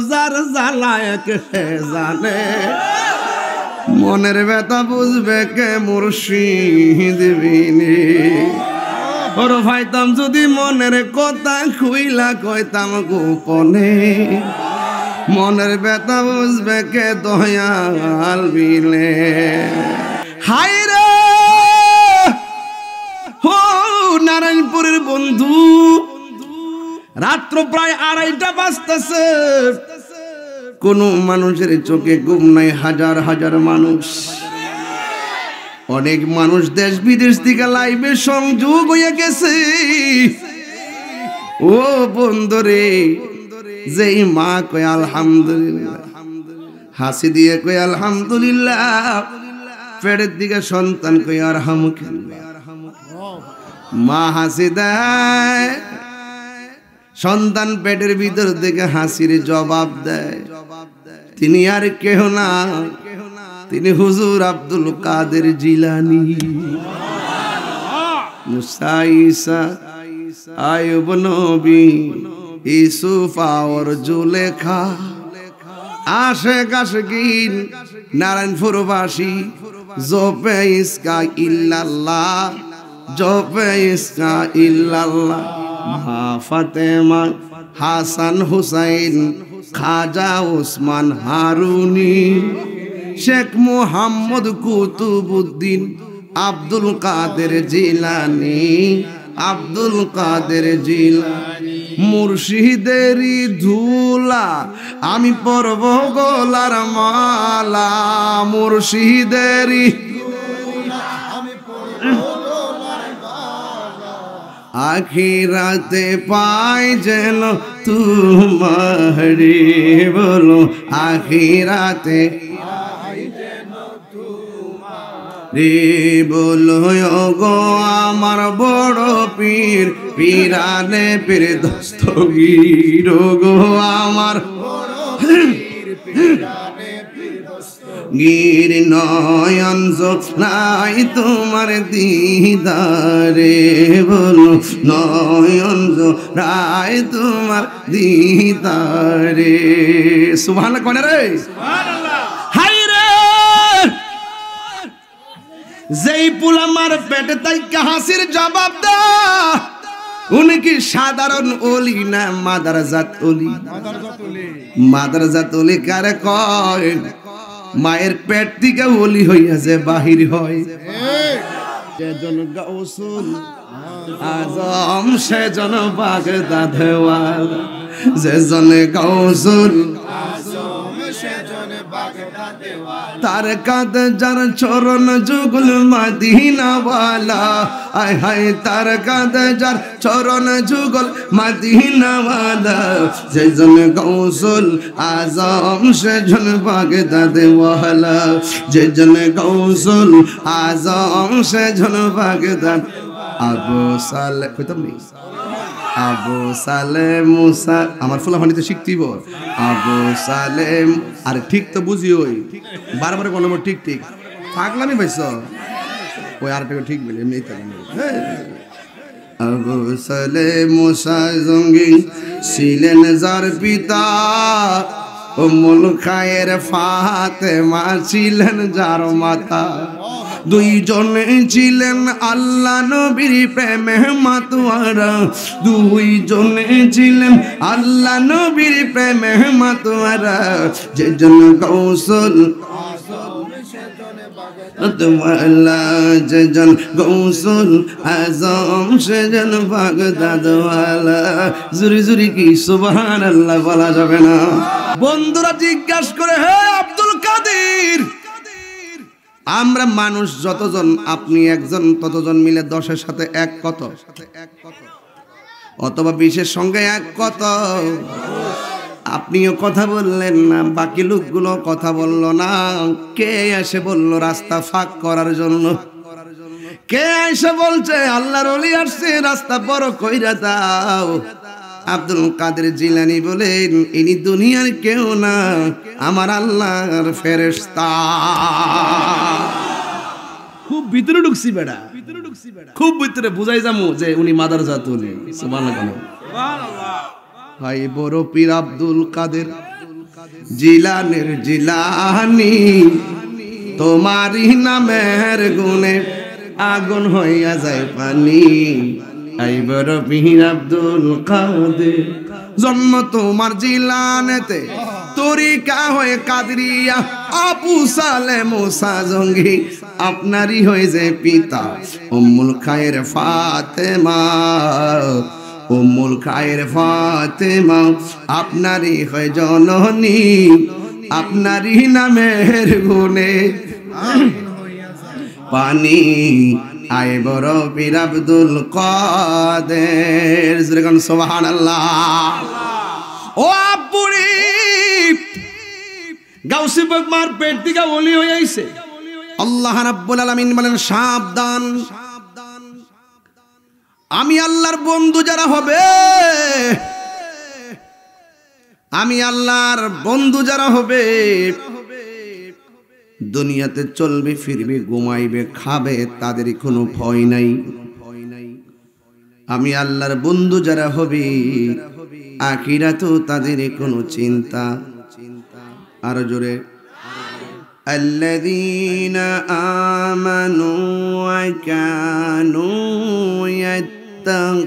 যার জ্বালায় কে জানে, মনের ব্যথা বুঝবে কে মুর্শিদ বিনে। ওর ভাইতাম যদি মনের কথা খুইলা কইতাম গোপনে, মনের ব্যথা বুঝবে কে দয়াল বিনে। হায় রে ও নারায়ণপুরের বন্ধু, রাত্র প্রায় 2:30 বাজতেছে, কোন মানুষের চোখে ঘুম নাই। হাজার হাজার মানুষ, অনেক মানুষ দেশ বিদেশ থেকে লাইভে সংযোগ হয়ে গেছে। ও বন্ধুরে, যেই মা কয় আলহামদুলিল্লাহ, হাসি দিয়ে কয় আলহামদুলিল্লাহ, পেটের দিকে সন্তান কয় আরহামুকাল্লাহ, মা হাসি দেয়, সন্তান পেটের ভিতর থেকে হাসির জবাব দেয়। তিনি আর কেহ না, তিনি হুজুর আব্দুল কাদের জিলানী। মুসা, ঈসা, আয়ুব নবী, ইউসুফ আর জুলেখা, আশিক আশিকিন নারায়ণপুরবাসী, জপে ইসকা ইল্লাল্লাহ, জপে ইসকা ইল্লাল্লাহ। মা ফাতেমা, হাসান হুসাইন, খাজা ওসমান হারুনি, শেখ মুহাম্মদ কুতুবউদ্দিন, আব্দুল কাদের জিলানী, আব্দুল কাদের জিলানী। মুর্শিদেরই ধুলা আমি পরব গলার মালা, মুর্শিদেরই আখিরাতে পাই যেন তোমারে, বলো আখিরাতে রে, বলো গো আমার বড় পীর, পীরানে পীর দস্তগীর গো আমার গির, নয়ন নাই তোমার দিদারে, বলো নয়ন রায় তোমার দিদারে। সুবহানাল্লাহ কোন রে, সুবহানাল্লাহ। হাই রে, যেই পুল আমার পেটে তাই হাসির জবাব দা, উনি কি সাধারণ ওলি না মাদারজাত ওলি? মাদারজাত ওলি কারে কয়? মায়ের পেট থেকে ওলি হইয়াছে বাহির হয়। যেজন গাউসুল আজম সেজন বাগদাদ ওয়ালা, যেজন গাউসুল আজম সেজন বাগদাদ ওয়ালা, তার কাঁধে যার চরণ যুগল মদিনা ওয়ালা, আয় হায় তার কাঁধে যার চরণ যুগল মদিনা ওয়ালা, যেজন গাউসুল আজম সেজন বাগদাদ ওয়ালা, যেজন গাউসুল আজম সেজন বাগদাদ। আবু সালে কইতাম নি, আবু সালেম মুসা, আমার ফুলাফানিতে শিখতেইব। আবু সালেম, আরে ঠিক তো বুঝি, ওই বারবার কোন নম্বর ঠিক ঠিক থাকলামই পাইছ, ওই আরেকটা ঠিক বলি এমনি। আবু সালেম মুসা জঙ্গি ছিলেন যার পিতা, উম্মুল খায়ের ফাতেমা ছিলেন যার মাতা, দুইজনে ছিলেন আল্লাহ নবীর প্রেমে মাতোয়ারা, দুইজনে ছিলেন আল্লাহ নবীর প্রেমে মাতোয়ারা, যেজন গাউসুল যেজন গাউসুল আজম সেজন বাগদাদ ওয়ালা। জুরি জুরি কি সুবহানাল্লাহ বলা যাবে না? বন্ধুরা জিজ্ঞাসা করে, হে আব্দুল কাদের, আমরা মানুষ যতজন, আপনি একজন, ততজন মিলে 10-এর সাথে 1 কত? অথবা 20-এর সঙ্গে 1 কত? আপনিও কথা বললেন না, বাকি লোকগুলো কথা বলল না। কে এসে বলল রাস্তা ফাঁক করার জন্য? কে এসে বলছে আল্লাহর ওলি আসছে, রাস্তা বড় কইরা দাও? আব্দুল কাদের জিলানী বলেন, ইনি দুনিয়ার কেউ না, আমার আল্লাহর ফেরেশতা। খুব ভিতরে ঢুকছি বেড়া, খুব ভিতরে বুঝাই যামু যে উনি মাদারজাত ওলি। সুবহানাল্লাহ, সুবহানাল্লাহ। হাই বড় পীর আব্দুল কাদের জিলানের জিলানি, তোমারই নামের গুণে আগুন হইয়া যায় পানি। হাই বড় পীর আব্দুল কাদের, জন্ম তোমার জিলানেতে, তরিকা হয়ে কাদরিয়া, আবু সালে মুসা জঙ্গি আপনারই হয়ে যে পিতা। উম্মুল খায়ের ফাতেমা, উম্মুল খায়ের ফাতেমা আপনারই হয় জননী, আপনারই নামের গুণে পানি। আয় বড় পীর আব্দুল কাদের, সুবহানাল্লাহ। ও আপুরি গাউসে পাক মার পেট থেকে ওলি হয়ে আইছে। আল্লাহ রাব্বুল আলামিন বলেন সাবধান, আমি আল্লাহর বন্ধু যারা হবে, আমি আল্লাহর বন্ধু যারা হবে, দুনিয়াতে চলবে ফিরবে ঘুমাইবে খাবে, তাদের কোনো ভয় নাই। আমি আল্লাহর বন্ধু যারা হবে, আখিরাতেও তাদের কোনো চিন্তা। আর জোরে আল্লাযীনা আমানু ওয়া কানু ইয়াত্তাকুন,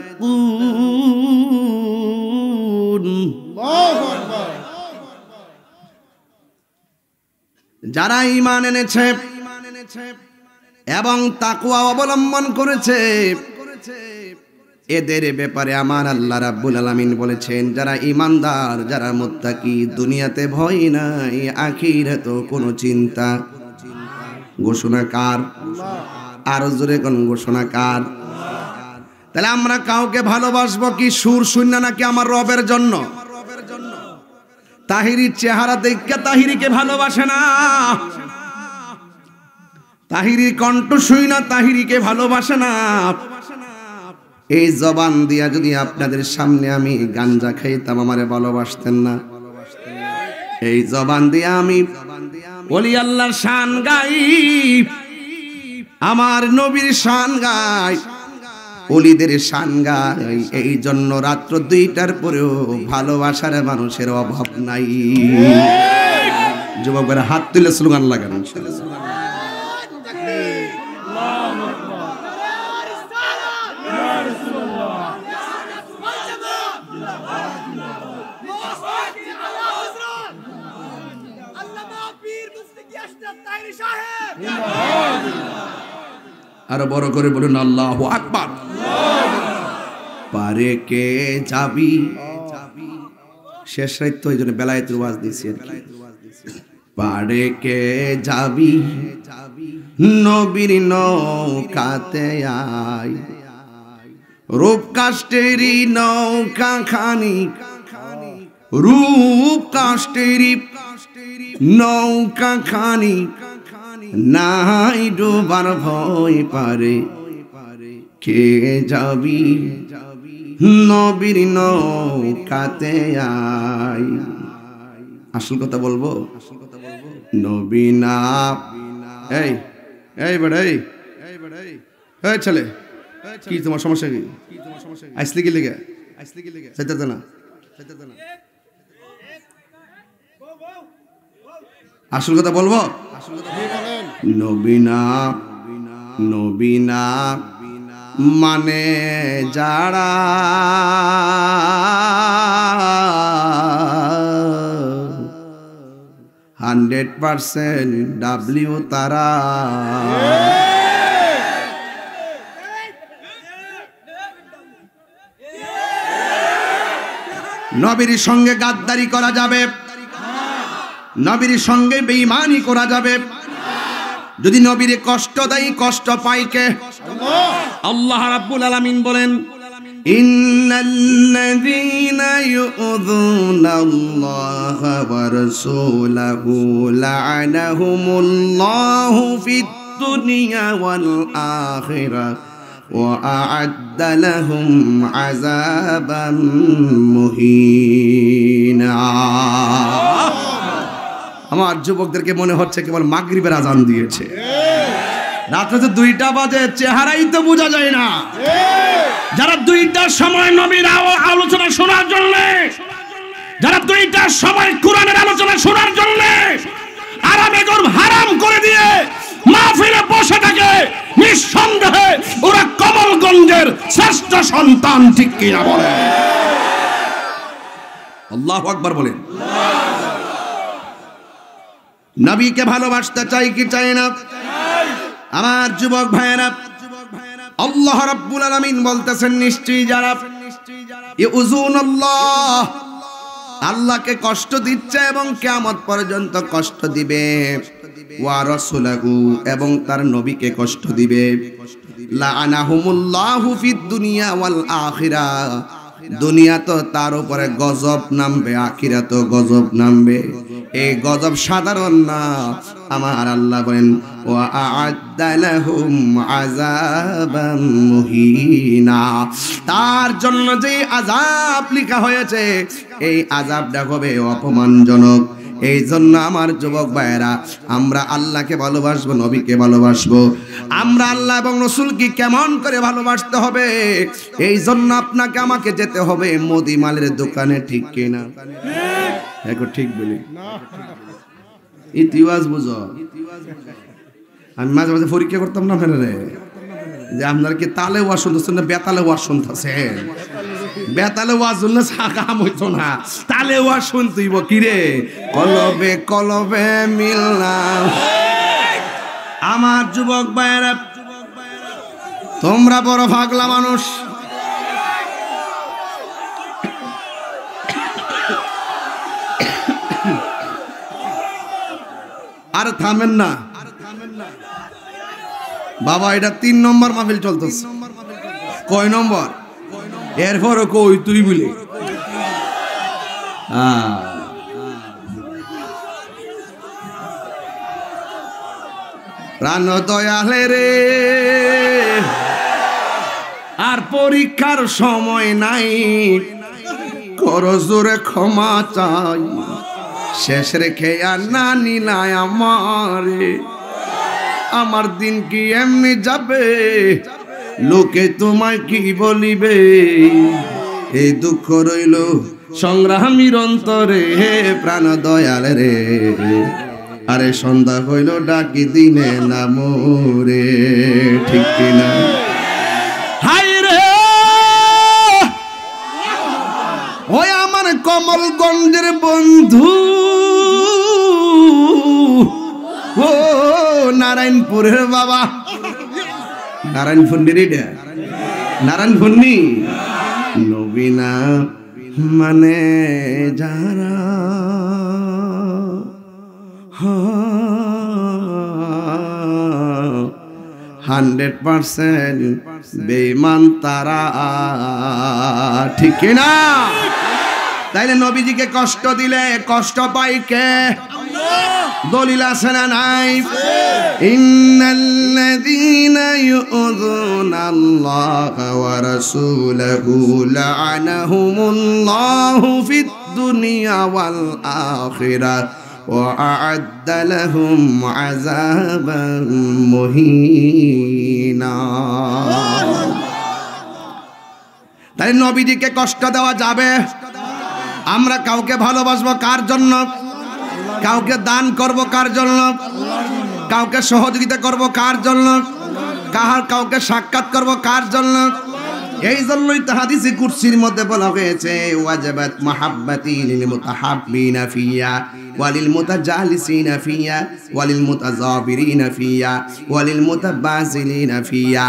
যারা ঈমান এনেছে এবং তাকওয়া অবলম্বন করেছে, এদের ব্যাপারে আমার আল্লাহ রাব্বুল আলামিন বলেছেন যারা ঈমানদার, যারা মুত্তাকি, দুনিয়াতে ভয় নাই, আখিরাতেও কোনো চিন্তা। ঘোষণা কার? আরো জোরে কোন ঘোষণা কার? তাহলে আমরা কাউকে ভালোবাসবো কি সুর শূন্য নাকি আমার রবের জন্য? তাহিরির চেহারা দেখে তাহিরিকে ভালোবাসে না, তাহিরির কণ্ঠ শুই না তাহিরিকে ভালোবাসে না। এই জবান দিয়া যদি আপনাদের সামনে আমি গাঞ্জা খাইতাম, আমারে ভালোবাসতেন না। এই জবান দিয়া আমি ওলি আল্লাহর শান গাই, আমার নবীর শান গাই, ওলিদের শান গাই। এই জন্য রাত্র 2টার পরেও ভালোবাসার মানুষের অভাব নাই। যুবকরা হাত তুলে স্লোগান লাগান। আরো বড় করে বলুন আল্লাহু আকবার। পারে কে যাবি, শেষ রাত তো এই জন্য বেলায়েত ওয়াজ দিছি আর কি। পারে কে যাবি নবীর নৌকাতে আয়, রূপ কাষ্টেরি নৌকা খানি, রূপ কাষ্টেরি নৌকা খানি, নাই ডোবার ভয়। পারে কে যাবি নবীর নৌকাতে আয়। আসল কথা বলবো, নবী না এই এই বেড়া এই এই ছেলে, কি তোমার সমস্যা? কি আসলি কি লেগে? চাইতে না আসল কথা বলবো। নবীনা নবীনা মানে যারা, 100% ডাব্লিউ তারা। নবীর সঙ্গে গাদ্দারি করা যাবে, নবীর সঙ্গে বেঈমানি করা যাবে। যদি নবীর কষ্ট দেয়, কষ্ট পায় কে? আল্লাহ রাব্বুল আলামিন বলেন ইন্নাল্লাযীনা ইউযুনাল্লাহা ওয়া রাসূলাহু লা'আনাহুমুল্লাহু ফিদ দুনিয়া ওয়াল আখিরাহ ওয়া আ'আদ্দা লাহুম আযাবাম মুহিনা। আমার যুবকদেরকে মনে হচ্ছে কেবল মাগরিবের আজান দিয়েছে। রাত্রে তো 2টা বাজে, চেহারাই তো বোঝা যায় না। যারা দুইটার সময় নবীর আলোচনা শোনার জন্য, যারা দুইটার সময় কোরআনের আলোচনা শোনার জন্য আরামে গর্ব হারাম করে দিয়ে মাহফিলে বসে থাকে, নিঃসন্দেহে ওরা কমলগঞ্জের শ্রেষ্ঠ সন্তান, ঠিক কিনা বলে? আল্লাহু আকবার বলেন। নবীকে ভালোবাসতে চাই কি চাই না? আমার যুবক ভাইয়েরা, আল্লাহ রাব্বুল আলামিন বলতেছেন, নিশ্চয়ই যারা ইউযুনাল্লাহ, আল্লাহকে কষ্ট দিচ্ছে এবং কিয়ামত পর্যন্ত কষ্ট দিবে, ওয়া রাসূলহু, এবং তার নবীকে কষ্ট দিবে, লাআনাহুমুল্লাহু ফিদ দুনিয়া ওয়াল আখিরাহ, দুনিয়া তো তার উপরে গজব নামবে, আখিরাতেও গজব নামবে। এই গজব সাধারণ না, আমার আল্লাহ বলেন, ওয়া আ'আদ্দা লাহুম আযাবাম মুহিনা, তার জন্য যে আযাব লেখা হয়েছে এই আযাবটা হবে অপমানজনক। এই জন্য আমার যুবক ভাইয়েরা, আমরা আল্লাহকে ভালোবাসবো, নবীকে ভালোবাসবো। আমরা আল্লাহ এবং রাসূলকে কেমন করে ভালোবাসতে হবে, এই জন্য আপনাকে আমাকে যেতে হবে মুদি মালের দোকানে, ঠিক কিনা? এখন ঠিক বলি, ইতিবাস বুঝো। আমি মাঝে মাঝে পরীক্ষা করতাম না ফেলে যে আপনার কি তালে ওয়াজ শুনতেছেন না বেতালে ওয়াজ শুনতেছেন? বেতালে ওয়াজ শুনলে সাকাম হইতো না, তালে ওয়াজ শুনতেইব। কিরে কলবে কলবে মিললাম। আমার যুবক ভাইয়েরা, তোমরা বড় পাগলা মানুষ। আর থামেন না বাবা, এটা 3 নম্বর মাহফিল চলতেছে। কয় নম্বর? এরপরও কই তুই বলি। প্রাণ দয়ালে রে, আর পরীক্ষার সময় নাই, করো জোরে ক্ষমা চাই, শেষ রেখে আর না নিলাই আমারে, আমার দিন কি এমনি যাবে, লোকে তোমায় কি বলিবে, এই দুঃখ রইল সংগ্রামীর অন্তরে, প্রাণ দয়াল রে, আরে সন্ধ্যা হইল ডাকি দিনে না মোরে, ঠিক কিনা? হাই রে, ওই আমার কমলগঞ্জের বন্ধু, ও নারায়ণপুরের বাবা, নারায়ণপুর রে, নারায়ণপুর নি নবীনা মানে যারা 100% বেঈমান তারা, ঠিক কিনা? তাইলে নবীজিকে কষ্ট দিলে কষ্ট পাই কে? দলিল আছে না নাই? ইন্নাল্লাযীনা ইউযুনাল্লাহা ওয়া রাসূলাহু লা'আনাহুমুল্লাহু ফিদ দুনিয়া ওয়াল আখিরাহ ওয়া আ'আদ্দা লাহুম আযাবান মুহিনা। তাই নবীজিকে কষ্ট দেওয়া যাবে? আমরা কাউকে ভালোবাসবো কার জন্য? কাউকে দান করব কার জন্য? কাউকে সহযোগিতা করব কার জন্য? কাউকে সাক্ষাৎ করব কার জন্য? এই জন্যই তো হাদিসে কুরসির মধ্যে বলা হয়েছে, ওয়াজাবাত মাহাব্বাতি লিল মুতাহাব্বিনা ফিয়া ওয়ালিল মুতাজালিসিনা ফিয়া ওয়ালিল মুতাযাবিরিনা ফিয়া ওয়ালিল মুতাবাযিলিনা ফিয়া।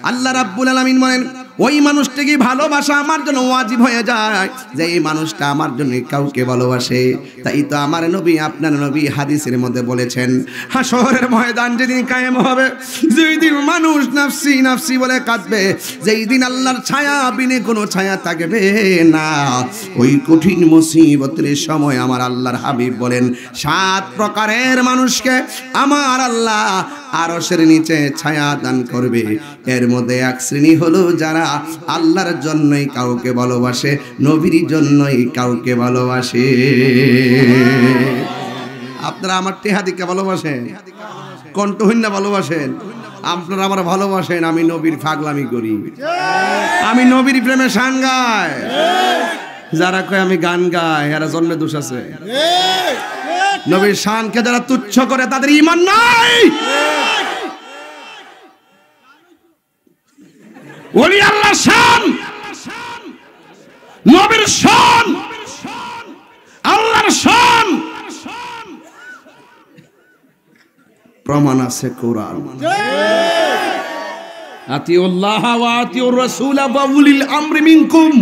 আল্লাহ রাব্বুল আলামিন বলেন, ওই মানুষটাকে ভালোবাসা আমার জন্য ওয়াজিব হয়ে যায় যে এই মানুষটা আমার জন্য কাউকে ভালোবাসে। তাই তো আমার নবী, আপনার নবী হাদিসের মধ্যে বলেছেন, হাশরের ময়দান যেদিন কায়েম হবে, যেই দিন মানুষ নাফসি নাফসি বলে কাঁদবে, যেই দিন আল্লাহর ছায়া বিনে কোনো ছায়া থাকবে না, ওই কঠিন মুসিবতের সময় আমার আল্লাহর হাবিব বলেন, 7 প্রকারের মানুষকে আমার আল্লাহ আরশের নিচে ছায়া দান করবে। এর মধ্যে এক শ্রেণী হলো যারা আল্লাহর জন্যই কাউকে ভালোবাসে, নবীর জন্যই কাউকে ভালোবাসে। আপনারা আমার টেহাদিকে ভালোবাসেন, কণ্ঠহীন ভালোবাসেন? আপনারা আমার ভালোবাসেন, আমি নবীর পাগলামি করি, আমি নবীর প্রেমে শান গাই। যারা কয় আমি গান গাই এরা জন্মে দোষ আছে। নবীর শানকে যারা তুচ্ছ করে তাদের ঈমান নাই। ওলি আল্লাহর শান, নবীর শান, আল্লাহর শান প্রমাণ আছে কোরআন। আতিউল্লাহ ওয়া আতিউর রাসূল ওয়া উলিল আমরি মিনকুম।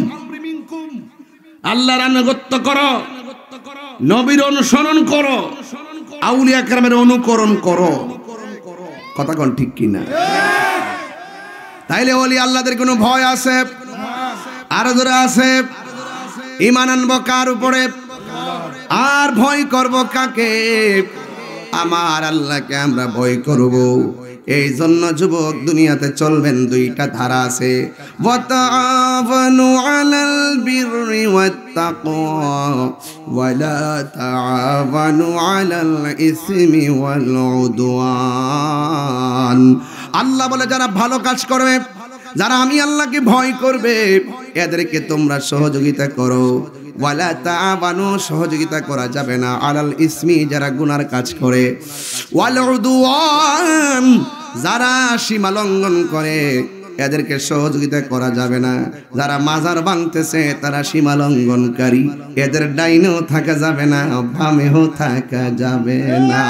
আল্লাহর আনুগত্য করো, নবীর অনুসরণ করো, আউলিয়া কেরামের অনুকরণ করো। কথা কোন ঠিক কিনা? তাইলে ওলি আল্লাহদের কোনো ভয় আছে? আর ধরে আছে। ঈমান আনবো কার উপরে আর ভয় করব কাকে? আমার আল্লাহকে আমরা ভয় করব। এই জন্য যুবক দুনিয়াতে চলবেন দুইটা ধারা আছে, ওয়াতাআওয়ানু আলাল বিররি ওয়াত তাকওয়া ওয়া লা তাআওয়ানু আলাল ইসমি ওয়াল উদওয়ান। আল্লাহ বলে যারা ভালো কাজ করবে, যারা আমি আল্লাহকে ভয় করবে, এদেরকে তোমরা সহযোগিতা করো। ওয়ালা তাআবানু, সহযোগিতা করা যাবে না, আলাল ইসমি, যারা গুনার কাজ করে, ওয়াল উদওয়ান, যারা সীমা লঙ্ঘন করে এদেরকে সহযোগিতা করা যাবে না। যারা মাজার ভাঙতেছে তারা সীমা লঙ্ঘনকারী, এদের ডাইনেও থাকা যাবে না, বামেও থাকা যাবে না।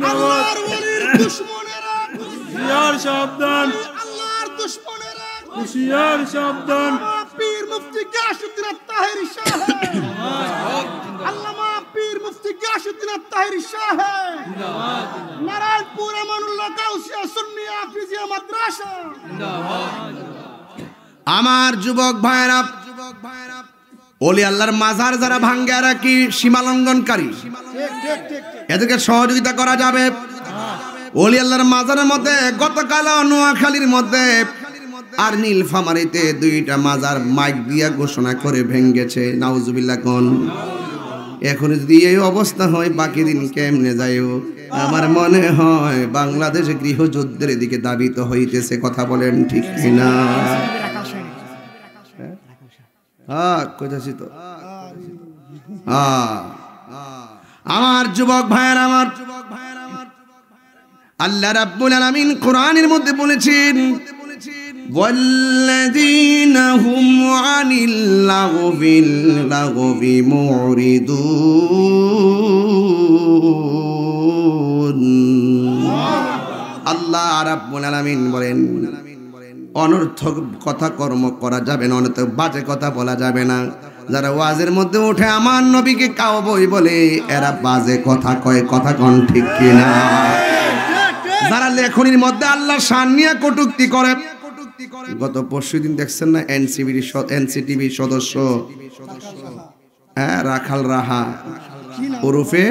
আল্লাহর ওলির দুশমনেরা হুশিয়ার সাবধান, আল্লাহর দুশমনেরা হুশিয়ার সাবধান। পীর মুফতি গিয়াসউদ্দিন আত-তাহেরি সাহেব, আল্লামা পীর মুফতি গিয়াসউদ্দিন আত-তাহেরি সাহেব, জিন্দাবাদ। নারায়ণপুর আমানুল্লাহ গাউসিয়া সুন্নিয়া হাফিজিয়া মাদ্রাসা, জিন্দাবাদ। আমার যুবক ভাইরা, ওলি আল্লাহর মাজার যারা ভাঙ্গে আর কি সীমা লঙ্ঘনকারী, এদেরকে সহযোগিতা করা যাবে। ওলি আল্লাহর মাজারের মধ্যে গতকাল নোয়াখালীর মধ্যে আর নীলফামারীতে দুইটা মাজার মাইক দিয়া ঘোষণা করে ভেঙ্গেছে। নাউজুবিল্লাহ কোন। এখন যদি এই অবস্থা হয় বাকি দিন কেমনে যাইও? আমার মনে হয় বাংলাদেশ গৃহযুদ্ধের দিকে দাবিত হইতেছে। কথা বলেন ঠিক কিনা? আমার যুবক ভাইয়ের, আমার আল্লাহ রাব্বুল আলামিন কোরআনের মধ্যে বলেছেন, ওয়াল্লাযীনা হুম আনিল লাগবি মুরিদুন। আল্লাহ রাব্বুল আলামিন বলেন অনর্থক কথা কর্ম করা যাবে না, অনর্থক বাজে কথা বলা যাবে না। যারা ওয়াজের মধ্যে উঠে আমার নবীকে কাউবই বলে এরা বাজে কথা কয়। কথা কোন ঠিক কিনা? যারা লেখনির মধ্যে আল্লাহর শান নিয়ে কটূক্তি করে। গত পরশুদিন দেখছেন না এনসিটিভি সদস্য রাখাল রাহা ওরফে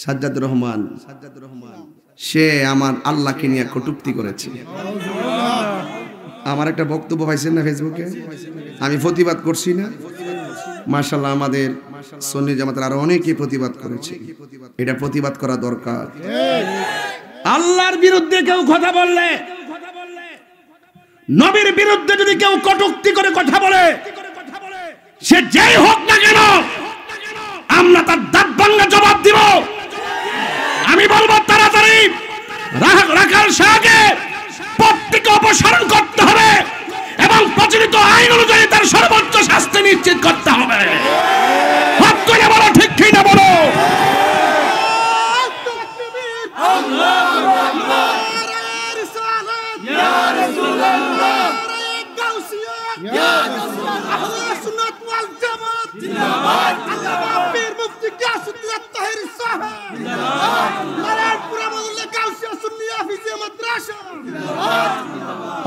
সাজ্জাদুর রহমান, সে আমার আল্লাহকে নিয়ে কটূক্তি করেছে। আমার একটা বক্তব্য পাইছেন না ফেসবুকে, আমি প্রতিবাদ করছি না। মাশাআল্লাহ, আমাদের সুন্নি জামাতের আরো অনেকেই প্রতিবাদ করেছে। এটা প্রতিবাদ করা দরকার। আল্লাহর বিরুদ্ধে কেউ কথা বললে, নবীর বিরুদ্ধে যদি কেউ কটূক্তি করে কথা বলে, সে যেই হোক না কেন, আমরা তার দাঁত ভাঙা জবাব দিব। আমি বলবো তাড়াতাড়ি রাখাল শাহকে পদ থেকে অপসারণ করতে হবে এবং প্রচলিত আইন অনুযায়ী তার সর্বোচ্চ শাস্তি নিশ্চিত করতে হবে। হাত তুলে বলো ঠিক কি না বলো?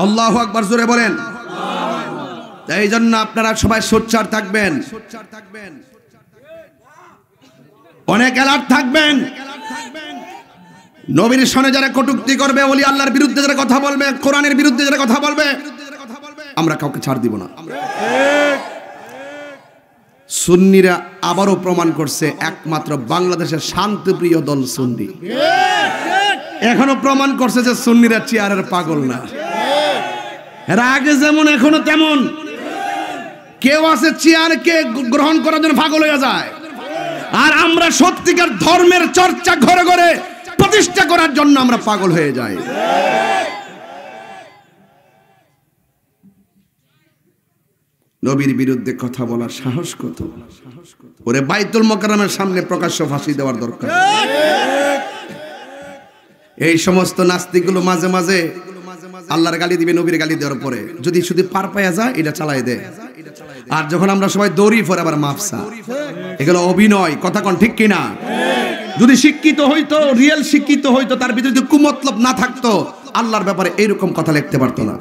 আল্লাহু আকবার, জোরে বলেন। এই জন্য আপনারা সবাই সোচ্চার থাকবেন, অনেক অ্যালার্ট থাকবেন। নবীর সনে যারা কটূক্তি করবে, ওলি আল্লাহর বিরুদ্ধে যারা কথা বলবে, কোরআনের বিরুদ্ধে যারা কথা বলবে, আমরা কাউকে ছাড় দিব না। সুন্নিরা আবারও প্রমাণ করছে একমাত্র বাংলাদেশের শান্তিপ্রিয় দল সুন্নি। এখনো প্রমাণ করছে যে সুন্নিরা চেয়ারের পাগল না। এর আগে যেমন এখনো তেমন। কেউ আছে চেয়ারকে গ্রহণ করার জন্য পাগল হয়ে যায়, আর আমরা সত্যিকার ধর্মের চর্চা ঘরে ঘরে প্রতিষ্ঠা করার জন্য আমরা পাগল হয়ে যাই। নবীর বিরুদ্ধে কথা বলার সাহস কত! ওরে বাইতুল মোকাররমের সামনে প্রকাশ্য ফাঁসি দেওয়ার দরকার। এই সমস্ত নাস্তিকগুলো মাঝে মাঝে আল্লাহর গালি দিবে, নবীর গালি দেওয়ার পরে যদি শুধু পার পায়া যায় এটা চালাই দেয়, আর যখন আমরা সবাই দৌড়ি পরে আবার মাপসা। এগুলো অভিনয়, কথা কোন ঠিক কিনা? যদি শিক্ষিত হইতো, রিয়েল শিক্ষিত হইতো, তার ভিতরে যদি কুমতলব না থাকতো, আল্লাহর ব্যাপারে এইরকম কথা লিখতে পারতো না।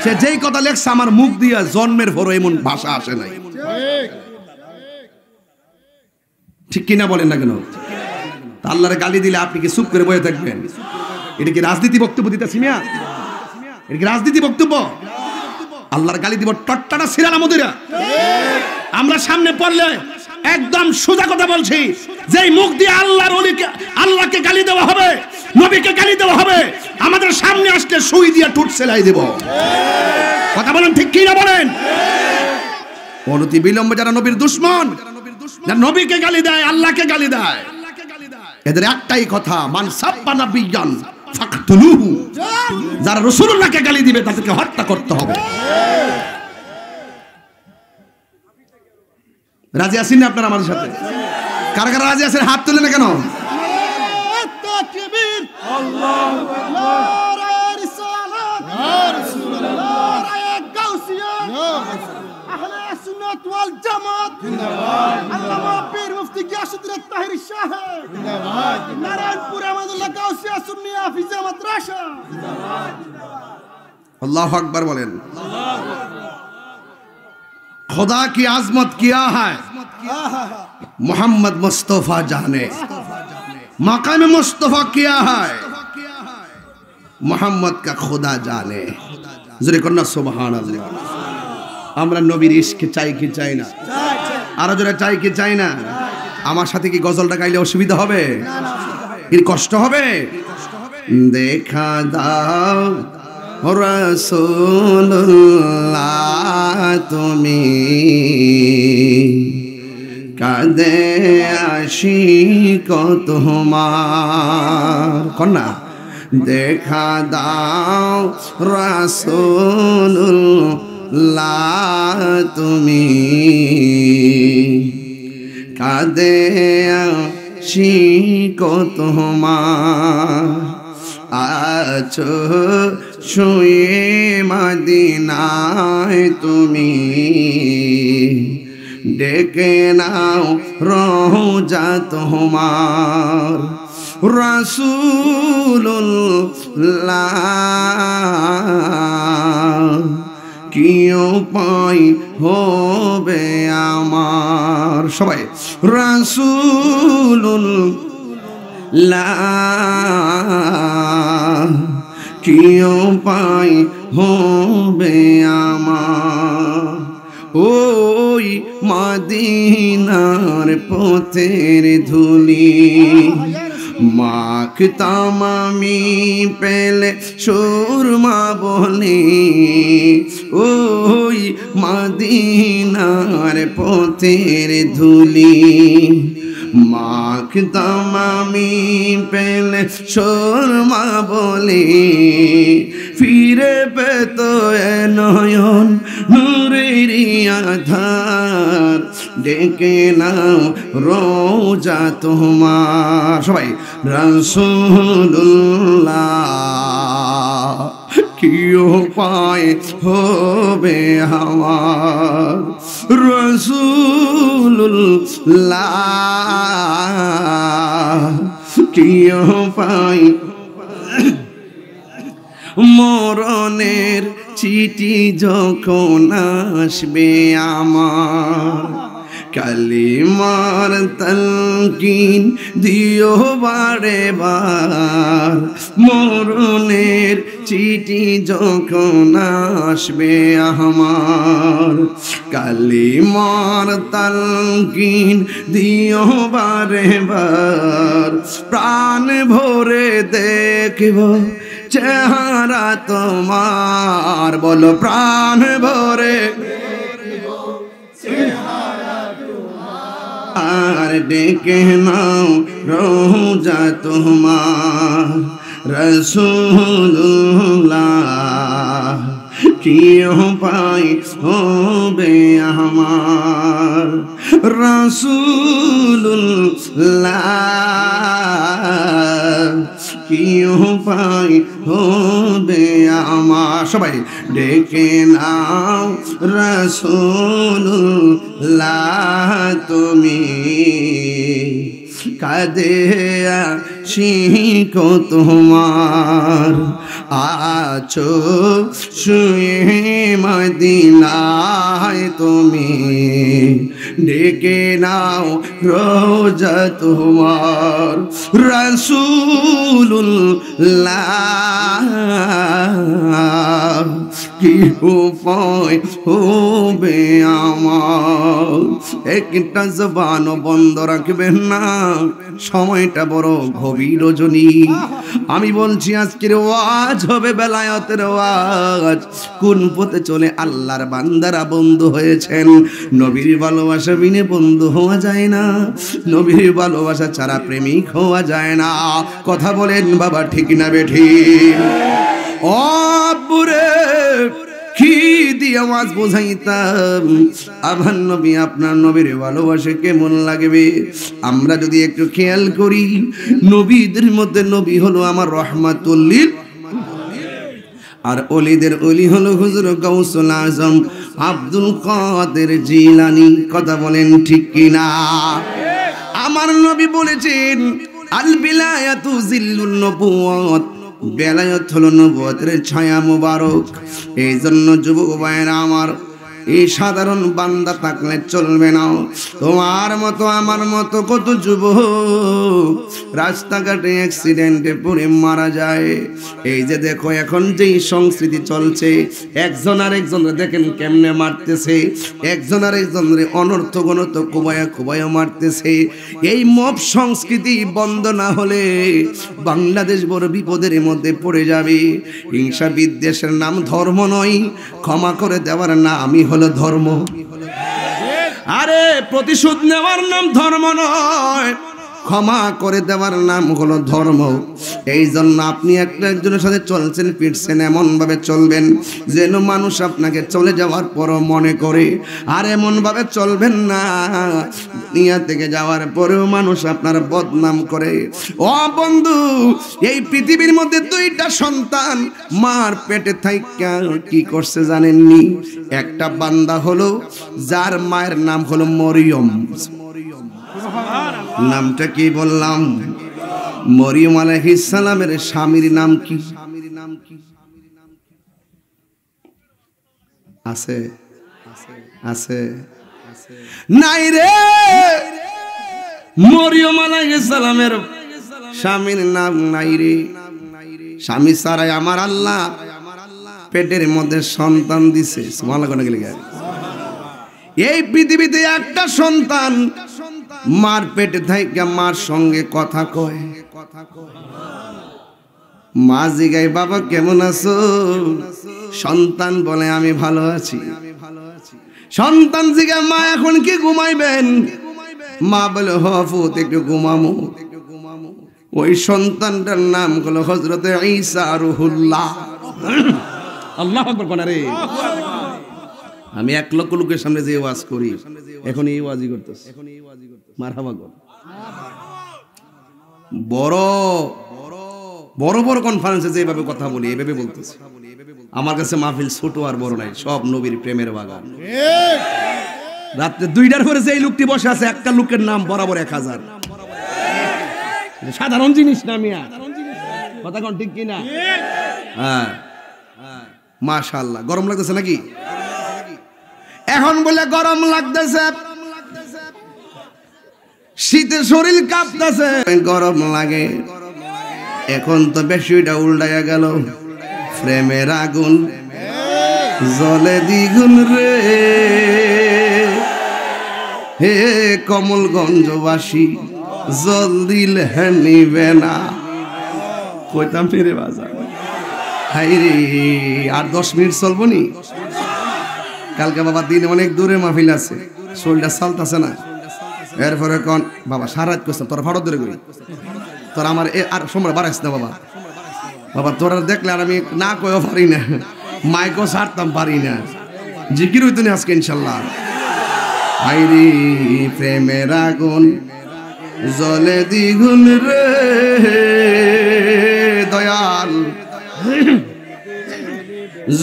সে যেই কথা লেখছে আমার মুখ দিয়া জন্মের পর এমন ভাষা আসে নাই। ঠিক কিনা বলেন না কেন? আল্লাহর গালি দিলে আপনি কি চুপ করে বসে থাকবেন? এটা কি রাজনীতি বক্তব্য দিতেছি মিয়া? এটা কি রাজনীতি বক্তব্য? আল্লাহর গালি দিব টট্টাটা সিরালা মদিরা। আমরা সামনে পড়লে একদম সোজা কথা বলছি, যেই মুখ দিয়ে আল্লাহর ওলিকে, আল্লাহকে গালি দেওয়া হবে, নবীকে গালি দেওয়া হবে, আমাদের সামনে আসলে সুই দিয়ে টুট সেলাই দেব। কথা বলেন ঠিক কি না বলেন? অনতি বিলম্বে যারা নবীর দুশমন, যারা নবীকে গালি দেয়, আল্লাহকে গালি দেয়, এদের একটাই কথা, মান সাব্বা নাবিয়ান ফাকতুলুহু। যারা রাসূলুল্লাহকে গালি দিবে তাদেরকে হত্যা করতে হবে। রাজি আছেন না আপনারা আমাদের সাথে? কারা কারা রাজি আছেন হাত তুলে না কেন? তাকবীর, আল্লাহু আকবার, রিসালাত, ইয়া রাসূলুল্লাহ, গাউসিয়া, আহলে সুন্নাত ওয়াল জামাত জিন্দাবাদ, আল্লামা পীর মুফতি গিয়াসউদ্দিন তাহেরী সাহেব জিন্দাবাদ, নারায়ণপুর আহমদুল্লাহ গাউসিয়া সুন্নি হাফিজা মাদ্রাসা জিন্দাবাদ। আল্লাহু আকবার বলেন। खुदा की आजमत किया है मोहम्मद मुस्तफा जाने, मकाम मुस्तफा किया है मोहम्मद का खुदा जाने। জোরে কন্যা সুবহানাল্লাহ। আমরা নবীর ইশকে চাই কি চাই না? আরো জোরে চাই কি চাই না? আমার সাথে কি গজলটা গাইলে অসুবিধা হবে? কি কষ্ট হবে? দেখা দাও রাসূলুল্লাহ তুমি কাঁদে আশিক তোমার। কন্যা দেখা দাও রাসূলুল্লাহ তুমি কাঁদে আশিক তোমার। আছো শুয়ে মদিনায় তুমি ডেকে নাও রওজা তোমার। রাসূলুল্লাহ কি উপায় হবে আমার? সবাই রাসূলুল্লাহ কি উপায় হবে আমার? ওই মদিনার পথের ধুলি মাখতাম আমি পেলে সুরমা বলি। ওই মদিনার পথের ধুলি মাখতাম আমি পেলে সুরমা বলি। ফিরে পেত এ নয়ন নূরের আধার ডেকে নাও রওজা তোমার। সবাই রাসূলুল্লাহ কি উপায় হবে আমার? রাসূলুল্লাহ কি উপায়? মরণের চিঠি যখন আসবে আমার কালিমার তালকিন দিও বারে বার, মরণের চিঠি যখন আসবে আমার। কালিমার তালকিন দিও বারে বার, প্রাণ ভরে দেখব চেহারা তোমার। বলো প্রাণ ভরে আর ডেকে নাও রোজা তোমার। রাসূলুল্লাহ কি উপায় হবে আমার, রাসূলুল্লাহ কি উপায় হবে আমার। সবাই ডেকে নাও রাসূলুল্লাহ তুমি, কাঁদে আশিক তোমার। আছো শুয়ে মদিনায় তুমি, ডেকে নাও রোজা তোমার। রাসূলুল্লাহ কি উপায় হবে আমার। একটা জবানও বন্ধ রাখবেন না, সময়টা বড় গভীর রজনী। আমি বলছি আজকের ওয়াজ হবে বেলায়েতের ওয়াজ। কোন পথে চলে আল্লাহর বান্দারা বন্ধু হয়েছেন। নবীর ভালোবাসা বিনে বন্ধু হওয়া যায় না, নবীর ভালোবাসা ছাড়া প্রেমিক হওয়া যায় না। কথা বলেন বাবা, ঠিক না বেঠিক? ও বুরে কি দিয়ে আওয়াজ বোঝাইতাম আমার নবী আপনার নবীর ভালোবাসে কেমন লাগবে। আমরা যদি একটু খেয়াল করি, নবীদের মধ্যে নবী হলো আমার রহমাতুল লিল, আর ওলিদের ওলি হলো হুজুর গাউসুল আজম আব্দুল কাদের জিলানী। কথা বলেন ঠিক কিনা? আমার নবী বলেছেন আল বিলায়াতু জিল্লুন নবুওয়াত, বেলায়েত হলো নবুয়তের ছায়া মুবারক। এই জন্য যুবক ভাইরা আমার, এই সাধারণ বান্দা থাকলে চলবে না। তোমার মতো আমার মতো কত যুবক রাস্তাঘাটে অ্যাক্সিডেন্টে পড়ে মারা যায়। এই যে দেখো এখন যেই সংস্কৃতি চলছে, একজন আর একজনরে দেখেন কেমনে মারতেছে, একজন আর একজনরে অনর্থ গণত কুবায়া মারতেছে। এই মব সংস্কৃতি বন্ধ না হলে বাংলাদেশ বড় বিপদের মধ্যে পড়ে যাবে। হিংসা বিদ্বেষের নাম ধর্ম নয়, ক্ষমা করে দেওয়ার নামই হলো ধর্ম। আরে প্রতিশোধ নেওয়ার নাম ধর্ম নয়, ক্ষমা করে দেওয়ার নাম হলো ধর্ম। এই জন্য আপনি একজনের সাথে চলছেন ফিরছেন, এমন ভাবে চলবেন যেন মানুষ আপনাকে চলে যাওয়ার পরও মনে করে। আর এমন ভাবে চলবেন না দুনিয়া থেকে যাওয়ার পরেও মানুষ আপনার বদনাম করে। ও বন্ধু, এই পৃথিবীর মধ্যে দুইটা সন্তান মার পেটে থাইকা কি করছে জানেননি? একটা বান্দা হলো যার মায়ের নাম হলো মরিয়ম। নামটা কি বললাম? মরিয়ম আলাইহিস সালামের স্বামীর নাম কি? আছে আছে নাই রে? মরিয়ম আলাইহিস সালামের স্বামীর নাম নাই রে। স্বামী ছাড়াই আমার আল্লাহ পেটের মধ্যে সন্তান দিছে। সুবহানাল্লাহ। এই পৃথিবীতে একটা সন্তান মার পেটে থাইকা মার সঙ্গে কথা কয়। মা জিগায় বাবা কেমন আছো? সন্তান বলে আমি ভালো আছি। সন্তান জিগায় মা এখন কি ঘুমাইবেন? মা বলে হফুত একটু ঘুমামো। ওই সন্তানটার নাম হলো হযরতে ঈসা রুহুল্লাহ। আল্লাহু আকবার কোন রে। আমি 1 লক্ষ লোকের সামনে যে ওয়াজ করি, এখন এই ওয়াজই করতেছি। মারহাবা গো। বড় বড় বড় কনফারেন্সে যেভাবে কথা বলি এইভাবে বলতেছি। আমার কাছে মাহফিল ছোট আর বড় নাই, সব নবীর প্রেমের বাগান। রাতে 2টার পরে যে লোকটি বসে আছে, একটা লোকের নাম বরাবর 1000। সাধারণ জিনিস না মিয়া, কথা কোন ঠিক কিনা? হ্যাঁ মাশাআল্লাহ। গরম লাগতেছে নাকি? এখন বলে গরম লাগতেছে, শীতে শরীর কাঁপতেছে, গরম লাগে। এখন তো বেশিটা উল্টাইয়া গেল, প্রেমের আগুন জলে দ্বিগুণ রে। হে কমলগঞ্জবাসী জল দিলে নিবে না, কইতাম ফিরে বাজার। হাই রে, আর 10 মিনিট চলবো নি? কালকে বাবা দিনে অনেক দূরে মাহফিল আছে, শরীরটা চালতেছে না। এরপরে কন বাবা সারাত করতাম, তোরা ফটো ধরে করি, তোরা আমার আর সময় বাড়াইস না বাবা। বাবা তোরা দেখলে আর আমি না কয়েও পারি না, মাইকও ছাড়তাম পারি না। জিকির হইতো না আজকে ইনশাল্লাহ। হাইরে প্রেমের আগুন জলে দ্বিগুণ রে দয়াল,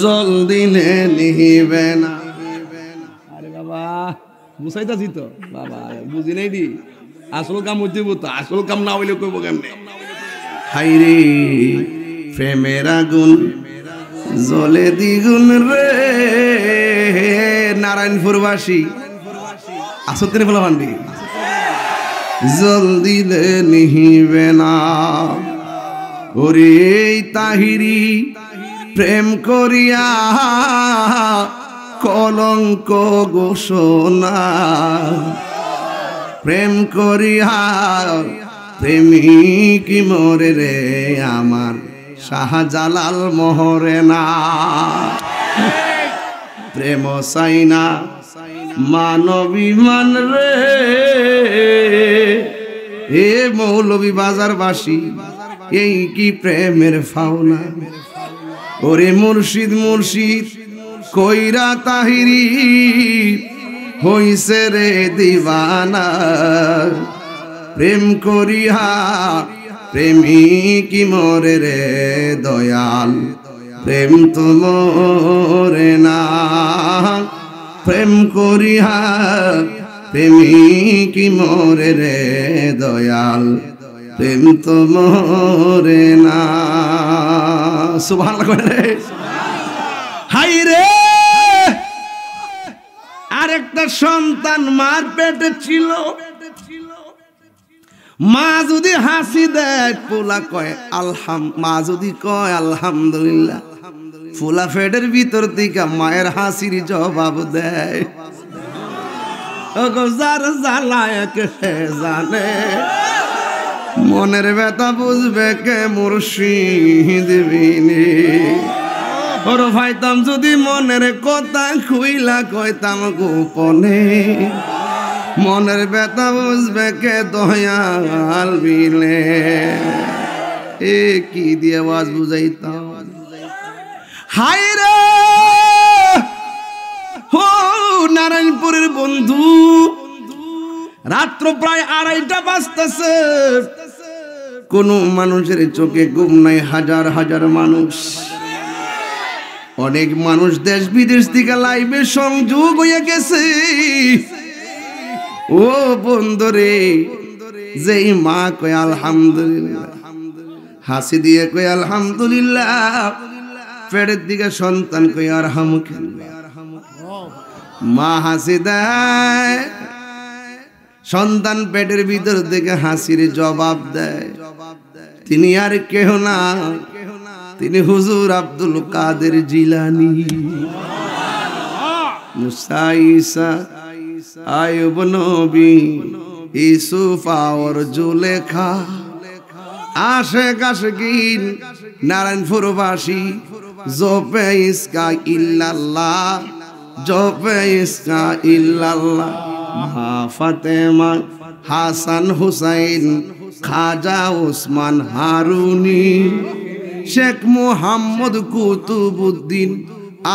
জল দিলে নিবে না। আরে বাবা বুঝাইতাছি তো বাবা, বুঝি নাই দি। আসল কাম হইতে তো, আসল কাম না হইলে কইব কেমনে? হাইরে প্রেমের আগুন জলে দ্বিগুণ রে। নারায়ণপুরবাসী আসতে বলা ভান্ডি, জল দিলে নিহিবে না। ওরে তাহিরি প্রেম করিয়া কলঙ্ক ঘোষণা, প্রেম করিয়া প্রেমিক মরে রে আমার শাহজালাল মোহরে না। প্রেম সাইনা মানবী মান রে। এ মৌলভী বাজারবাসী এই কি প্রেমের ফাওনা? ওরে মুর্শিদ মুর্শিদ কইরা তাহিরি হইছে রে দিবানা। প্রেম করিয়া প্রেমিক মরে রে দয়াল, প্রেম তো মরে না। প্রেম করিয়া প্রেমিক মরে রে দয়াল, প্রেম তো মরে না। সুবহানাল্লাহ রে। হাই রে, আরেকটা সন্তান মার পেটে ছিল। মা যদি হাসি দেয় পোলা কয় মা যদি কয় আলহামদুলিল্লাহ, ফুলা পেটের ভিতর থেকে মায়ের হাসির জবাব দেয়। যার জ্বালায় কে জানে, মনের ব্যথা বুঝবে কে মুর্শিদ বিনে। ওর ভাইতাম যদি মনের কথা খুইলা কইতাম গোপনে, মনের ব্যথা বুঝবে কে দয়াল বিনে। এ কি দিয়ে আওয়াজ বুঝাইতাম? হাই রে ও নারায়ণপুরের বন্ধু, রাত্র প্রায় 2:30 বাজতেছে, কোন মানুষের চোখে ঘুম নাই। হাজার হাজার মানুষ, অনেক মানুষ দেশ বিদেশ থেকে লাইভে সংযোগ হয়ে গেছে। ও বন্ধুরে, যেই মা কয় আলহামদুলিল্লাহ, হাসি দিয়ে কয় আলহামদুলিল্লাহ, পেটের দিকে সন্তান কয় আরহামুকাল্লাহ। মা হাসি দেয়, সন্তান পেটের ভিতর থেকে হাসির জবাব দেয়। তিনি আর কেহ না, তিনি হুজুর আব্দুল কাদের জিলানী। মুসা ঈসা আয়ুব নবী ইউসুফ আর জুলেখা, আশেক আশকিন নারায়ণপুরবাসী জপে ইসকা ইল্লাল্লাহ, জপে ইসকা ইল্লাল্লাহ। মা ফাতেমা, হাসান হুসাইন, খাজা ওসমান হারুনি, শেখ মুহাম্মদ কুতুবউদ্দিন,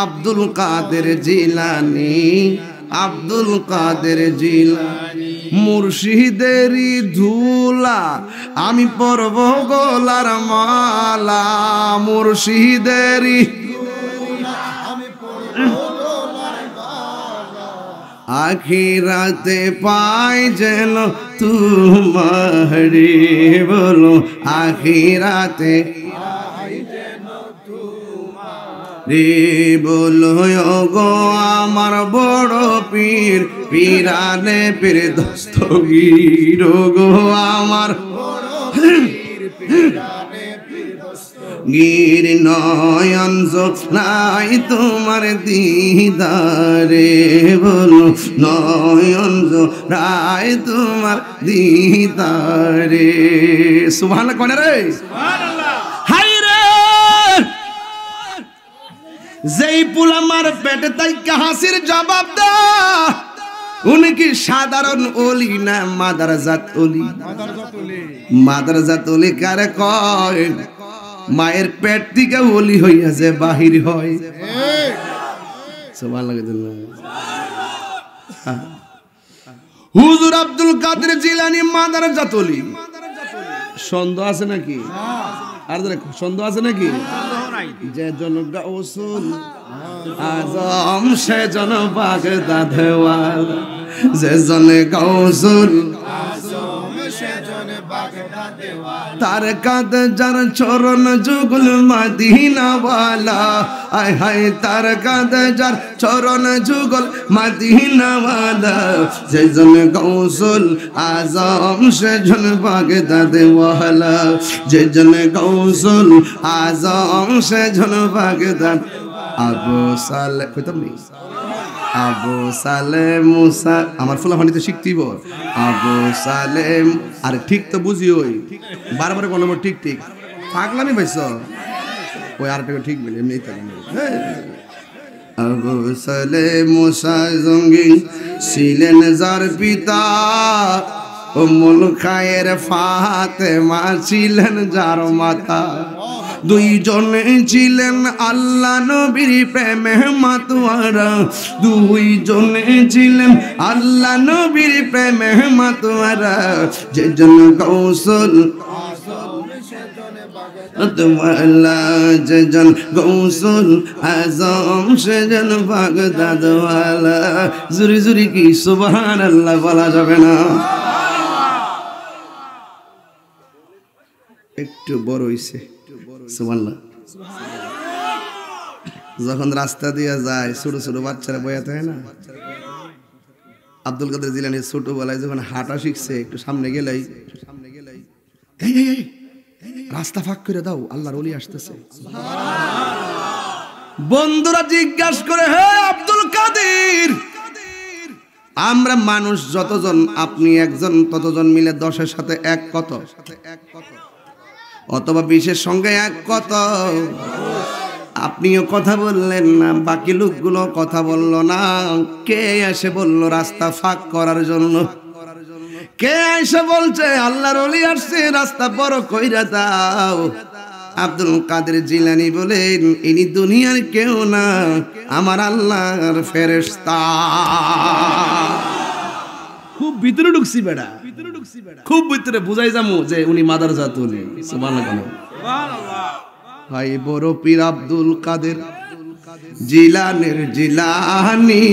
আব্দুল কাদের জিলানী, আব্দুল কাদের জিলানী। মুর্শিদেরই ধুলা আমি পরব গলার মালা, মুর্শিদেরই আখিরাতে পাই যেন তোমারে, বলো আখিরাতে রে বলো গো আমার বড় পীর পীরানে পীর দস্তগীর গো আমার গির নয়ন নাই তোমার দিদারে বলো নয়ন রায় তোমার দিদারে সুবহানাল্লাহ কোন রে সুবহানাল্লাহ হাই রে যেই পুল আমার পেটে তাই হাসির জবাব দা উনি কি সাধারণ ওলি না মাদারজাত ওলি মাদারজাত ওলি কারে কয় মায়ের পেট থেকে ওলি হইয়াছে বাহির হয় সুবহানাল্লাহ হুজুর আব্দুল কাদের জিলানী মাদারজাত ওলি সন্দেহ আছে নাকি আর সন্দেহ আছে নাকি যে জন গাউসুল আজম সে জন বাগদাদ ওয়ালা যে জন গাউসুল আজম সে জন বাগদাদ ওয়ালা তার কাদ যার চরণ যুগল মদিনা ওয়ালা আয় হায় তার কাদ যার চরণ যুগল মদিনা ওয়ালা যে জন গাউসুল আজম সে জন বাগদাদ ওয়ালা যে জন গাউসুল আজম সে জন বাগদাদ আবু সালে কইতাম নি আবু সালেম মুসা আমার ফুলাফানি তো শিখতিব আবু সালেম আর ঠিক তো বুঝিওই বারবার কোন নম্বর ঠিক ঠিক পাগলামি পাইছ ওই আরটা ঠিক বলি এমনি তো আবু সালেম মুসা জঙ্গি ছিলেন যার পিতা উম্মুল খায়ের ফাতেমা ছিলেন যার মাতা দুইজনে ছিলেন আল্লাহ নবীর প্রেমে মাতোয়ারা দুইজনে ছিলেন আল্লাহ নবীর প্রেমে মাতোয়ারা যে জন গাউসুল যে জন গাউসুল আজম সে জন বাগদাদ ওয়ালা জুরি জুরি কি সুবহানাল্লাহ বলা যাবে না একটু বড় হইছে সুবহানাল্লাহ যখন রাস্তা দিয়ে যায় ছোট ছোট বাচ্চারা বয়া থাকে না আব্দুল কাদের জিলানী ছোটবেলায় যখন হাঁটা শিখছে একটু সামনে গেলেই এই রাস্তা ফাঁক করে দাও আল্লাহর ওলি আসতেছে বন্ধুরা জিজ্ঞাসা করে হে আব্দুল কাদের আমরা মানুষ যতজন আপনি একজন ততজন মিলে 10-এর সাথে এক কত অথবা 20-এর সঙ্গে এক কত আপনিও কথা বললেন না বাকি লোকগুলো কথা বলল না কে এসে বলল রাস্তা ফাঁক করার জন্য কে এসে বলছে আল্লাহর ওলি আসছে রাস্তা বড় কইরা দাও আব্দুল কাদের জিলানী বলেন ইনি দুনিয়ার কেউ না আমার আল্লাহর ফেরেশতা খুব ভিতরে ঢুকছি বেড়া খুব ভিতরে বুঝাই যামু যে উনি মাদারজাত ওলি সুবহানাল্লাহ ভাই বড় পীর আব্দুল কাদের জিলানের জিলানী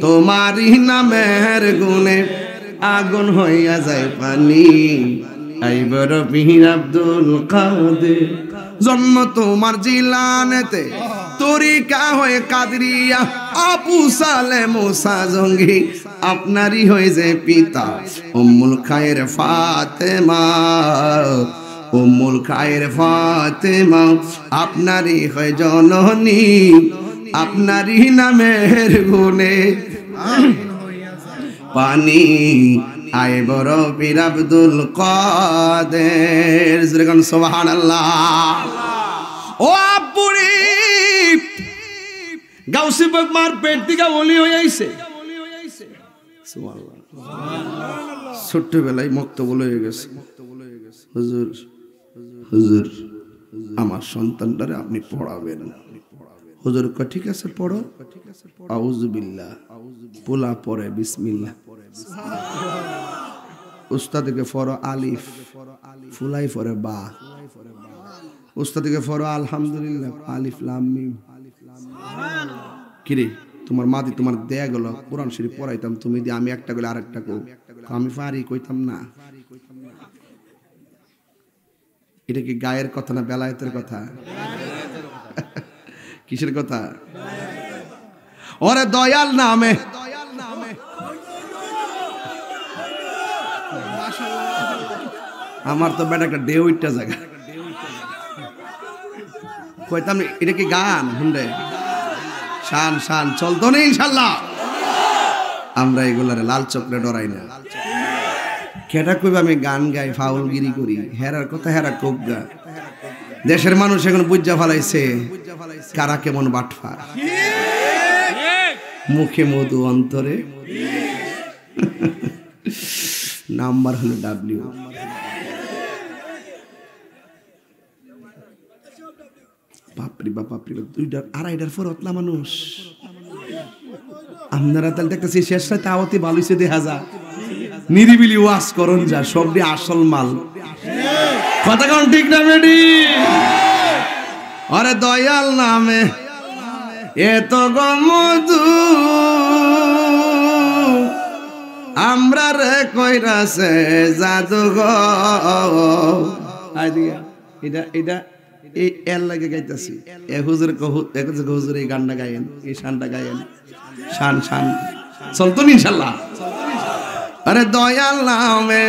তোমারই নামের গুণে আগুন হইয়া যায় পানি আই বড় পীর আব্দুল কাদের জন্ম তোমার জিলানেতে তরিকা হয়ে কাদরিয়া আবু সালেম মুসা জঙ্গি আপনারই হয়ে যে পিতা উম্মুল খায়ের ফাতেমা উম্মুল খায়ের ফাতেমা আপনারই হয় জননী আপনারই নামের গুণে পানি আয় বড় পীর আব্দুল কাদের সুবহানাল্লাহ ও আব্বুরি গাউসি বাগমার পেট থেকে ওলি হয়ে আইছে সুবহানাল্লাহ ছোট্টবেলায় মক্তবুল হয়ে গেছে হুজুর হুজুর আমার সন্তানটারে আপনি পড়াবেন হুজুর কয় ঠিক আছে পড়ো আউযু বিল্লাহ পোলা পড়ে বিসমিল্লাহ উস্তাদকে পড়ো আলিফ ফুলাই পড়ে বা উস্তাদকে পড়ো আলহামদুলিল্লাহ আলিফ লাম মিম কিরে তোমার মাদি তোমার দেয়া গেল কোরআন শরীফ পড়াইতাম তুমি দি আমি একটা গেলে আরেকটা কো আমি পারি কইতাম না এটা কি গায়ের কথা না বেলায়েতের কথা কিসের কথা? ওরে দয়াল নামে আমার তো বেটা একটা ডেউইটটা জায়গা কইতাম এটা কি গান হুন্ডে শান শান চলতো না ইনশাল্লাহ। আমরা এগুলারে লাল চক্রে ডরাই না। কেটা কইবা আমি গান গাই ফাউলগিরি করি, হেরার কথা হেরা কোক গা। দেশের মানুষ এখন বুঝা ফেলাইছে কারা কেমন বাটফা, মুখে মধু অন্তরে নাম্বার হলো ডাব্লিউ। বাপরি বাপ বাপরি বাপ, 2-2.5টার পর অতলা মানুষ। আপনারা তাহলে দেখতেছি শেষ রাতে আওয়াতে বালুইছে দেখা যা, নিরিবিলি ওয়াজ করন যা, সবটি আসল মাল। কথা কোন ঠিক না বেডি? আরে দয়াল নামে এত গমধু আমরা রে কইরাছে জাদু গো। আইদিয়া এটা এটা এই এর লাগে গাইতাছি। এ হুজুর হুজুর এই গানটা গায়েন, এই শানটা গায়েন, শান শান চলতো ইনশাল্লাহ। আরে দয়াল নামে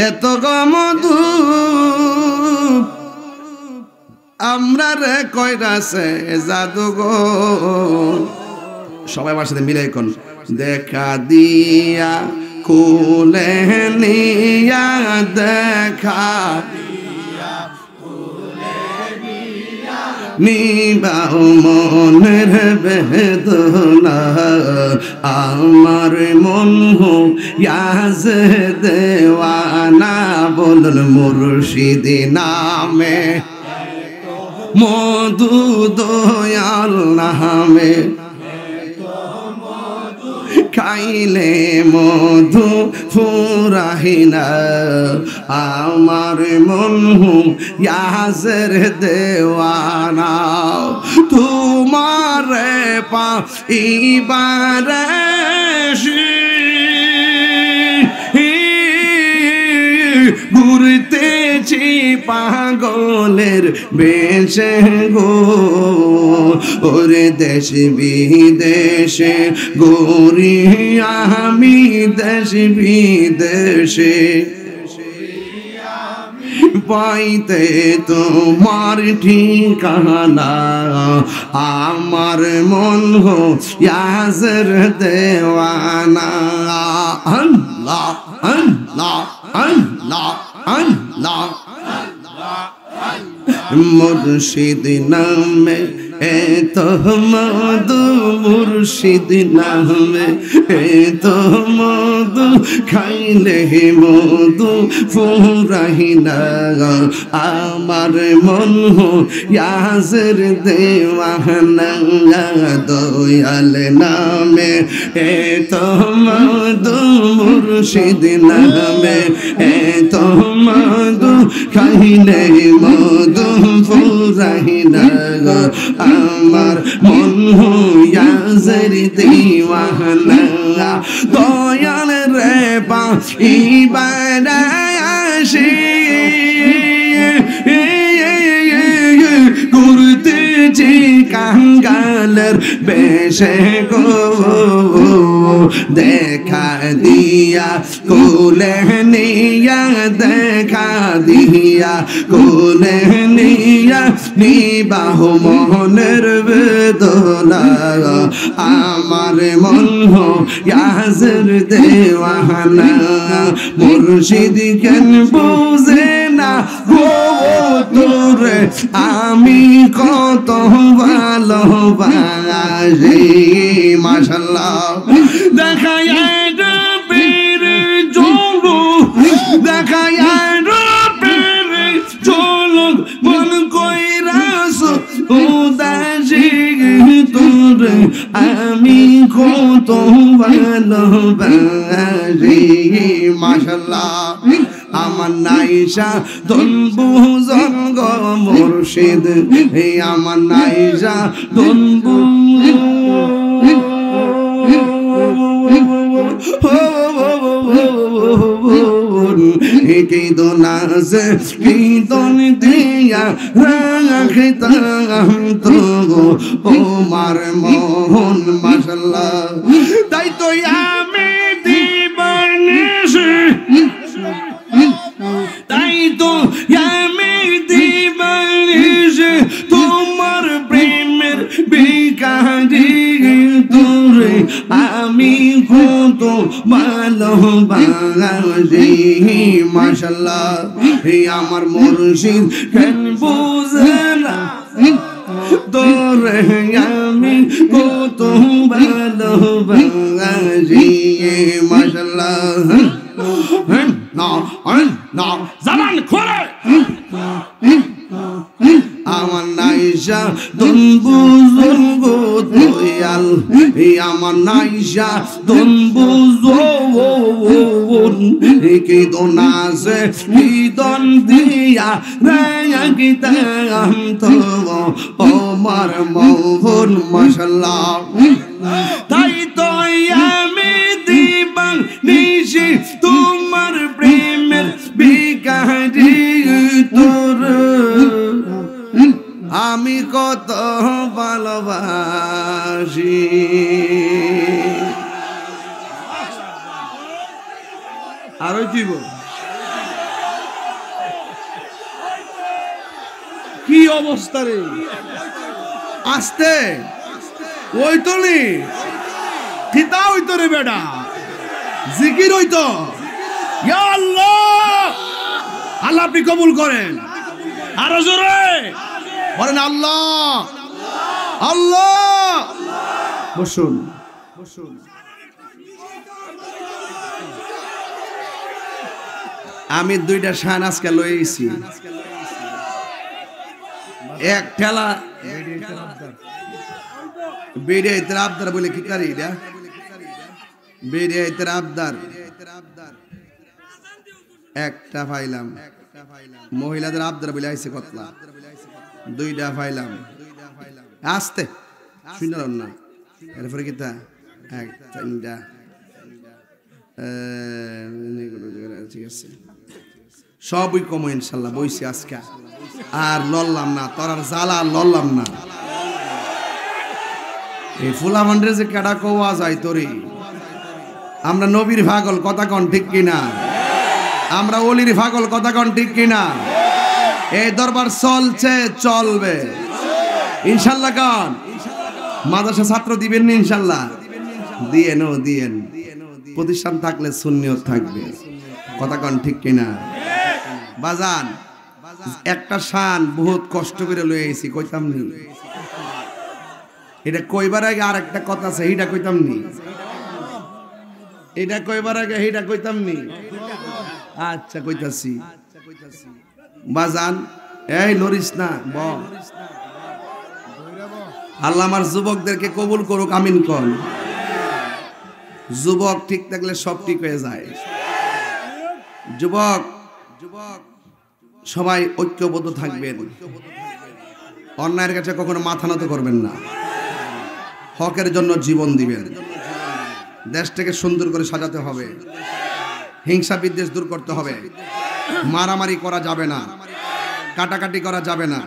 এত গমধু আমরা রে কইরাছে জাদু গো। সবাই আমার সাথে মিলাই কোন দেখা দিয়া কোলে নিয়া দেখা নিবাও মনের বেদনা আমার মন ইয়াজ দেওয়ানা বলল মুর্শিদি নামে মধু দয়াল নামে খাইলে মধু ফুরাহিনা আমার মন ইয়াজের দেওয়ানা তোমারে পাইবারে ঘুরতেছি পাগলের বেশে গো। ওরে দেশ বিদেশে গোরি আমি দেশ বিদেশে পাইতে তোমার ঠিকানা আমার মন ইয়াজের দেওয়ানা। আল্লাহ আল্লাহ আল্লাহ আল্লাহ মুর্শিদ নামে এত মধু মুর্শিদ নামে এত মধু খাইলে মধু ফুরাহিনা আমার মন ইয়াজের দেওয়ানা দয়াল নামে এত মধু মুর্শিদ নামে এত মধু খাইলে মধু ফুরাহিনা আমার মন ইয়াজের দেওয়ানা দয়াল রে পাইবার আসি ঘুরতেছি কাঙ্গালের বেশে গো। দেখা দিয়া কোলে নিয়া দেখা দিয়া কোলে নিয়া নিবাহ মনের বেদনা আমার মন ইয়াজের দেওয়ানা মুর্শিদ কেন বুঝে না গো তোরে আমি কত ভালোবাসি। মাশাআল্লাহ দেখায় রবের জলো দেখায় রবের জলো মন কইরাস উদাসী তোরে আমি কত ভালোবাসি। মাশাআল্লাহ আমার নাইশা দনবু জঙ্গ মুর্শিদ হে আমার নাইশা দনবু কি দোনাসে কি দন দিয়া রাখতাম তো তোমার মোহন মাশাআল্লাহ তাই তো আমি দিবানিশি তাই তো আমি দিবানিশি তোমার প্রেমের ভিখারি তোরে আমি কত ভালোবাসি মাশাআল্লাহ হে আমার মুর্শিদ কেন বুঝে না তোরে আমি কত ভালোবাসি মাশাআল্লাহ না জবান খোলে আমার নাইশা তুম বুঝুন গো দয়াল আমার নাইশা তুম বুঝুন কি দোনাসে কি দন দিয়া রাখতাম তো আমার মোহন মাশাআল্লাহ তাই তো আমি দিবানিশি তোমার প্রেমের ভিখারি তোর আমি কত ভালোবাসি আরো জীব কি অবস্থা রে আস্তে ওই তো নি খিতা হইতো রে বেটা জিকির হইতো ইয়া আল্লাহ আল্লাহ আপনি কবুল করেন আরো জোরে বলেন আল্লাহ আল্লাহ বসুন বসুন আমি দুইটা শান আজকে লইছি এক ঠেলা বেড়ে আবদার বলে কি কারি এটা বেড়ে আবদার একটা পাইলাম মহিলাদের আবদার বলে আইছে কতলা দুইটা পাইলাম আস্তে শুনলাম না এরপরে কিতা এক তিনটা ঠিক আছে সবই কম ইনশাল্লাহ বইছি আজকে আর লড়লাম না তোর আর জ্বালা লড়লাম না এই ফুলা মন্ডে যে কেডা কোয়া যায় তোরে আমরা নবীর পাগল কথা কন ঠিক কিনা আমরা ওলির পাগল কথা কন ঠিক কিনা এই দরবার চলছে চলবে ইনশাল্লাহ কন মাদ্রাসা ছাত্র দিবেন না ইনশাল্লাহ দিয়েন ও দিয়েন প্রতিষ্ঠান থাকলে সুন্নিয়ত থাকবে কথা কন ঠিক কিনা বাজান একটা শান বহুত কষ্ট করে লয়ে আইছি কইতাম নি এটা কইবার আগে আর একটা কথা আছে এইটা কইতাম নি এটা কইবার আগে এইটা কইতাম নি আচ্ছা কইতাছি বাজান এই লরিস না ব আল্লাহ আমার যুবকদেরকে কবুল করুক আমিন কোন যুবক ঠিক থাকলে সব ঠিক হয়ে যায় যুবক সবাই ঐক্যবদ্ধ থাকবেন অন্যায়ের কাছে কখনো মাথা নত করবেন না হকের জন্য জীবন দিবেন দেশটাকে সুন্দর করে সাজাতে হবে হিংসা বিদ্বেষ দূর করতে হবে মারামারি করা যাবে না কাটাকাটি করা যাবে না